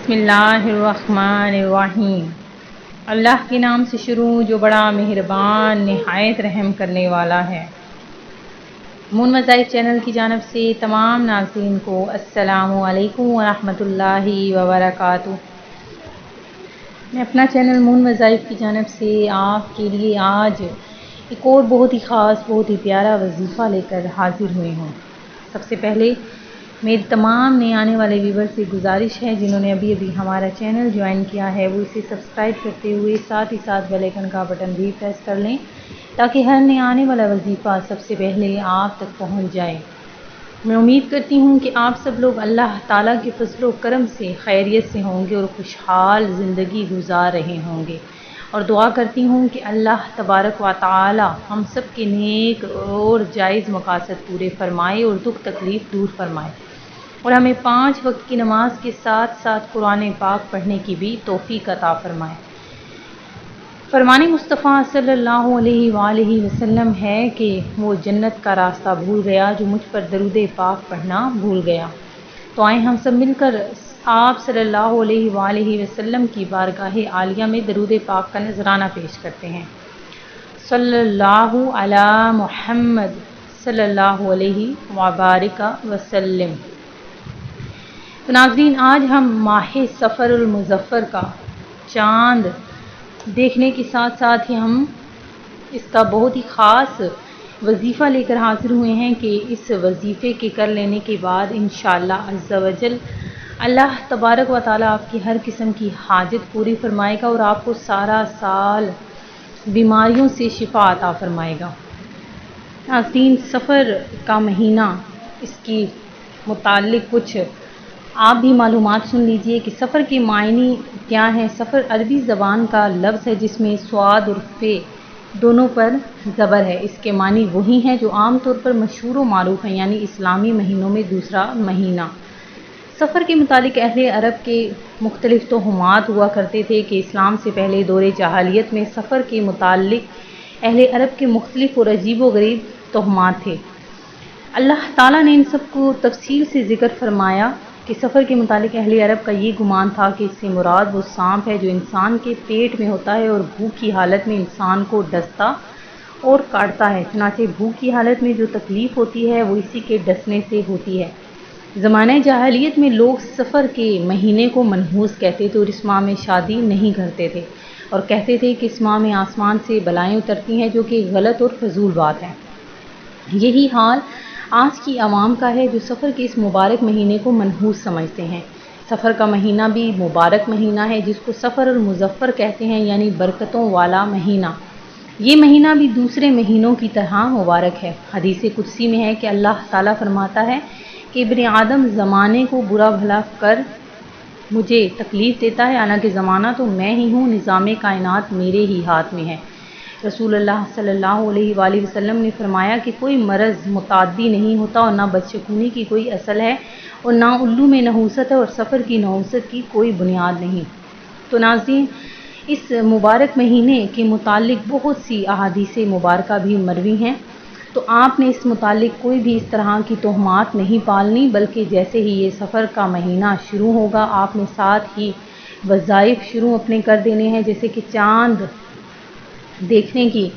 بسم اللہ الرحمن الرحیم۔ اللہ کے نام سے شروع جو بڑا مہربان نہایت رحم کرنے والا ہے۔ مون مذاہب چینل کی جانب سے تمام ناظرین کو السلام علیکم ورحمۃ اللہ وبرکاتہ۔ میں اپنا چینل مون مذاہب کی جانب سے آپ کے لیے آج ایک اور بہت ہی خاص بہت ہی پیارا وظیفہ لے کر حاضر ہوئی ہوں۔ سب سے پہلے میری تمام نئے آنے والے ویور سے گزارش ہے جنہوں نے ابھی ہمارا چینل جوائن کیا ہے وہ اسے سبسکرائب کرتے ہوئے ساتھ ہی ساتھ بیل آئیکن کا بٹن بھی پریس کر لیں تاکہ ہر نئے آنے والا وظیفہ سب سے پہلے آپ تک پہنچ جائے۔ میں امید کرتی ہوں کہ آپ سب لوگ اللہ تعالیٰ کے فضل و کرم سے خیریت سے ہوں گے اور خوشحال زندگی گزار رہے ہوں گے، اور دعا کرتی ہوں کہ اللہ تبارک و تعالی ہم سب کے نیک اور جائز مقاصد پورے فرمائے اور دکھ تکلیف دور فرمائے، اور ہمیں 5 وقت کی نماز کے ساتھ ساتھ قرآن پاک پڑھنے کی بھی توفیق عطا فرمائے۔ فرمان مصطفیٰ صلی اللہ علیہ وآلہ وسلم ہے کہ وہ جنت کا راستہ بھول گیا جو مجھ پر درود پاک پڑھنا بھول گیا۔ تو آئیں ہم سب مل کر آپ صلی اللہ علیہ وآلہ وسلم کی بارگاہ عالیہ میں درود پاک کا نذرانہ پیش کرتے ہیں۔ صلی اللہ علی محمد صلی اللہ علیہ وبارک وسلم۔ تو ناظرین، آج ہم ماہ صفر المظفر کا چاند دیکھنے کے ساتھ ساتھ ہی ہم اس کا بہت ہی خاص وظیفہ لے کر حاضر ہوئے ہیں کہ اس وظیفے کے کر لینے کے بعد انشاءاللہ عز و جل اللہ تبارک و تعالیٰ آپ کی ہر قسم کی حاجت پوری فرمائے گا اور آپ کو سارا سال بیماریوں سے شفا عطا فرمائے گا۔ ناظرین، صفر کا مہینہ، اس کی متعلق کچھ آپ بھی معلومات سن لیجئے کہ صفر کے معنی کیا ہیں۔ صفر عربی زبان کا لفظ ہے جس میں صاد اور فے دونوں پر زبر ہے۔ اس کے معنی وہی ہیں جو عام طور پر مشہور و معروف ہیں، یعنی اسلامی مہینوں میں دوسرا مہینہ۔ صفر کے متعلق اہل عرب کے مختلف توہمات ہوا کرتے تھے کہ اسلام سے پہلے دور جاہلیت میں صفر کے متعلق اہل عرب کے مختلف اور عجیب و غریب توہمات تھے۔ اللہ تعالیٰ نے ان سب کو تفصیل سے ذکر فرمایا کہ صفر کے متعلق اہل عرب کا یہ گمان تھا کہ اس سے مراد وہ سانپ ہے جو انسان کے پیٹ میں ہوتا ہے اور بھوک کی حالت میں انسان کو ڈستا اور کاٹتا ہے۔ چنانچہ بھوک کی حالت میں جو تکلیف ہوتی ہے وہ اسی کے ڈسنے سے ہوتی ہے۔ زمانہ جاہلیت میں لوگ صفر کے مہینے کو منحوس کہتے تھے اور اس ماہ میں شادی نہیں کرتے تھے، اور کہتے تھے کہ اس ماہ میں آسمان سے بلائیں اترتی ہیں، جو کہ غلط اور فضول بات ہے۔ یہی حال آج کی عوام کا ہے جو صفر کے اس مبارک مہینے کو منحوس سمجھتے ہیں۔ صفر کا مہینہ بھی مبارک مہینہ ہے جس کو صفر المظفر کہتے ہیں، یعنی برکتوں والا مہینہ۔ یہ مہینہ بھی دوسرے مہینوں کی طرح مبارک ہے۔ حدیث قدسی میں ہے کہ اللہ تعالیٰ فرماتا ہے کہ ابن آدم زمانے کو برا بھلا کر مجھے تکلیف دیتا ہے، حالانکہ زمانہ تو میں ہی ہوں، نظام کائنات میرے ہی ہاتھ میں ہے۔ رسول اللہ صلی اللہ علیہ وآلہ وسلم نے فرمایا کہ کوئی مرض متعدی نہیں ہوتا اور نہ بدشگونی کی کوئی اصل ہے اور نہ الو میں نحوست ہے، اور صفر کی نحوست کی کوئی بنیاد نہیں۔ تو ناظرین، اس مبارک مہینے کے متعلق بہت سی احادیث مبارکہ بھی مروی ہیں، تو آپ نے اس متعلق کوئی بھی اس طرح کی توہمات نہیں پالنی، بلکہ جیسے ہی یہ صفر کا مہینہ شروع ہوگا آپ نے ساتھ ہی وظائف شروع اپنے کر دینے ہیں، جیسے کہ چاند دیکھنے کی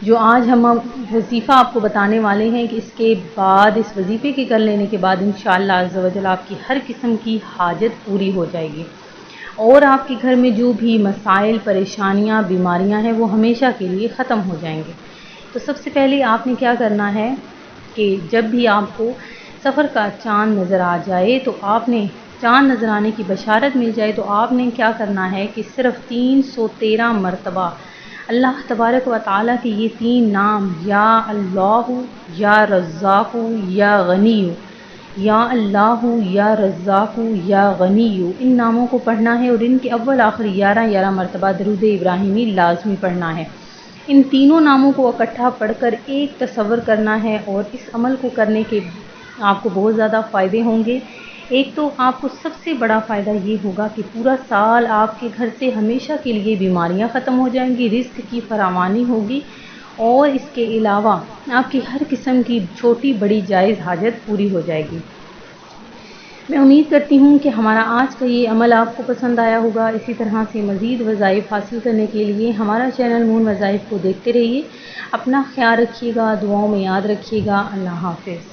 جو آج ہم وظیفہ آپ کو بتانے والے ہیں کہ اس کے بعد اس وظیفے کے کر لینے کے بعد انشاءاللہ عز و جل آپ کی ہر قسم کی حاجت پوری ہو جائے گی، اور آپ کے گھر میں جو بھی مسائل، پریشانیاں، بیماریاں ہیں وہ ہمیشہ کے لیے ختم ہو جائیں گے۔ تو سب سے پہلے آپ نے کیا کرنا ہے کہ جب بھی آپ کو صفر کا چاند نظر آ جائے، تو آپ نے چاند نظر آنے کی بشارت مل جائے تو آپ نے کیا کرنا ہے کہ صرف 313 مرتبہ اللہ تبارک و تعالیٰ کے یہ 3 نام، یا اللہ، یا رزاق، یا غنی، یا اللہ، یا رزاق، یا غنی، ان ناموں کو پڑھنا ہے، اور ان کے اول آخر 11 مرتبہ درود ابراہیمی لازمی پڑھنا ہے۔ ان تینوں ناموں کو اکٹھا پڑھ کر ایک تصور کرنا ہے، اور اس عمل کو کرنے کے آپ کو بہت زیادہ فائدے ہوں گے۔ ایک تو آپ کو سب سے بڑا فائدہ یہ ہوگا کہ پورا سال آپ کے گھر سے ہمیشہ کے لیے بیماریاں ختم ہو جائیں گی، رزق کی فراوانی ہوگی، اور اس کے علاوہ آپ کی ہر قسم کی چھوٹی بڑی جائز حاجت پوری ہو جائے گی۔ میں امید کرتی ہوں کہ ہمارا آج کا یہ عمل آپ کو پسند آیا ہوگا۔ اسی طرح سے مزید وظائف حاصل کرنے کے لیے ہمارا چینل مون وظائف کو دیکھتے رہیے۔ اپنا خیال رکھیے گا، دعاؤں میں یاد رکھیے گا۔ اللہ حافظ۔